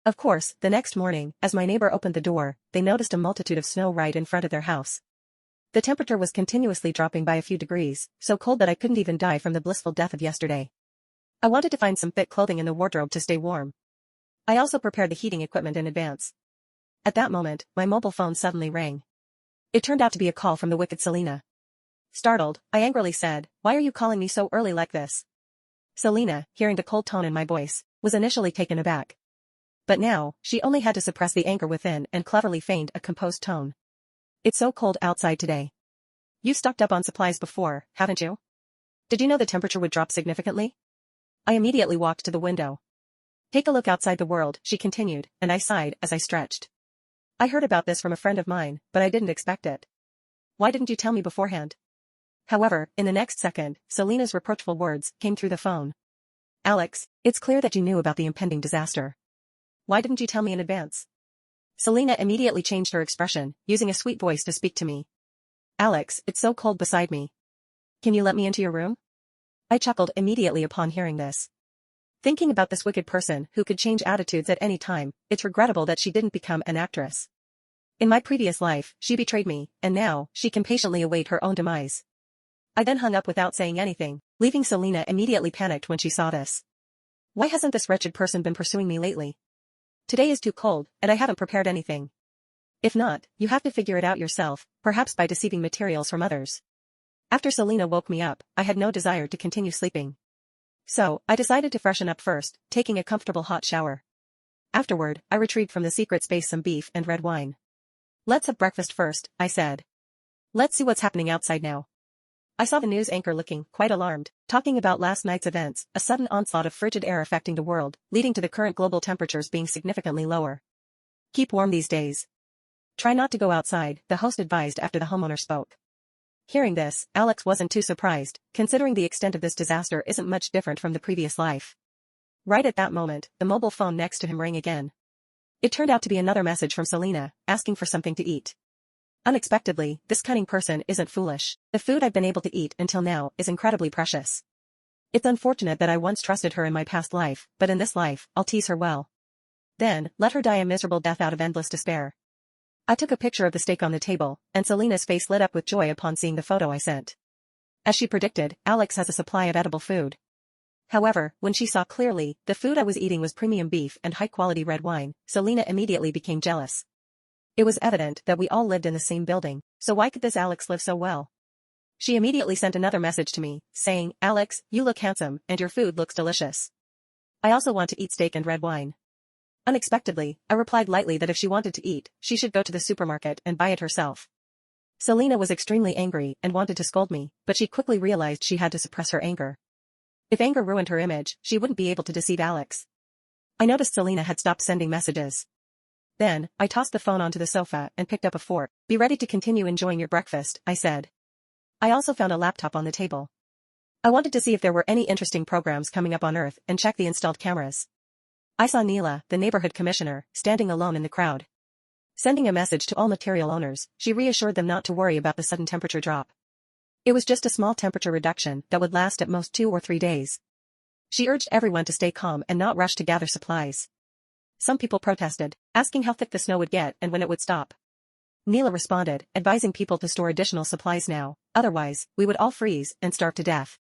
Of course, the next morning, as my neighbor opened the door, they noticed a multitude of snow right in front of their house. The temperature was continuously dropping by a few degrees, so cold that I couldn't even die from the blissful death of yesterday. I wanted to find some fit clothing in the wardrobe to stay warm. I also prepared the heating equipment in advance. At that moment, my mobile phone suddenly rang. It turned out to be a call from the wicked Celina. Startled, I angrily said, "Why are you calling me so early like this?" Celina, hearing the cold tone in my voice, was initially taken aback. But now, she only had to suppress the anger within and cleverly feigned a composed tone. "It's so cold outside today. You stocked up on supplies before, haven't you? Did you know the temperature would drop significantly?" I immediately walked to the window. "Take a look outside the world," she continued, and I sighed as I stretched. "I heard about this from a friend of mine, but I didn't expect it. Why didn't you tell me beforehand?" However, in the next second, Celina's reproachful words came through the phone. "Alex, it's clear that you knew about the impending disaster. Why didn't you tell me in advance?" Celina immediately changed her expression, using a sweet voice to speak to me. "Alex, it's so cold beside me. Can you let me into your room?" I chuckled immediately upon hearing this. Thinking about this wicked person who could change attitudes at any time, it's regrettable that she didn't become an actress. In my previous life, she betrayed me, and now, she can patiently await her own demise. I then hung up without saying anything, leaving Celina immediately panicked when she saw this. Why hasn't this wretched person been pursuing me lately? Today is too cold, and I haven't prepared anything. If not, you have to figure it out yourself, perhaps by deceiving materials from others. After Celina woke me up, I had no desire to continue sleeping. So, I decided to freshen up first, taking a comfortable hot shower. Afterward, I retrieved from the secret space some beef and red wine. "Let's have breakfast first," I said. "Let's see what's happening outside now." I saw the news anchor looking quite alarmed, talking about last night's events, a sudden onslaught of frigid air affecting the world, leading to the current global temperatures being significantly lower. "Keep warm these days. Try not to go outside," the host advised after the homeowner spoke. Hearing this, Alex wasn't too surprised, considering the extent of this disaster isn't much different from the previous life. Right at that moment, the mobile phone next to him rang again. It turned out to be another message from Celina, asking for something to eat. Unexpectedly, this cunning person isn't foolish. The food I've been able to eat until now is incredibly precious. It's unfortunate that I once trusted her in my past life, but in this life, I'll tease her well. Then, let her die a miserable death out of endless despair. I took a picture of the steak on the table, and Celina's face lit up with joy upon seeing the photo I sent. As she predicted, Alex has a supply of edible food. However, when she saw clearly, the food I was eating was premium beef and high-quality red wine, Celina immediately became jealous. It was evident that we all lived in the same building, so why could this Alex live so well? She immediately sent another message to me, saying, "Alex, you look handsome, and your food looks delicious. I also want to eat steak and red wine." Unexpectedly, I replied lightly that if she wanted to eat, she should go to the supermarket and buy it herself. Celina was extremely angry and wanted to scold me, but she quickly realized she had to suppress her anger. If anger ruined her image, she wouldn't be able to deceive Alex. I noticed Celina had stopped sending messages. Then, I tossed the phone onto the sofa and picked up a fork. "Be ready to continue enjoying your breakfast," I said. I also found a laptop on the table. I wanted to see if there were any interesting programs coming up on Earth and check the installed cameras. I saw Neela, the neighborhood commissioner, standing alone in the crowd. Sending a message to all material owners, she reassured them not to worry about the sudden temperature drop. It was just a small temperature reduction that would last at most 2 or 3 days. She urged everyone to stay calm and not rush to gather supplies. Some people protested, asking how thick the snow would get and when it would stop. Neela responded, advising people to store additional supplies now, otherwise, we would all freeze and starve to death.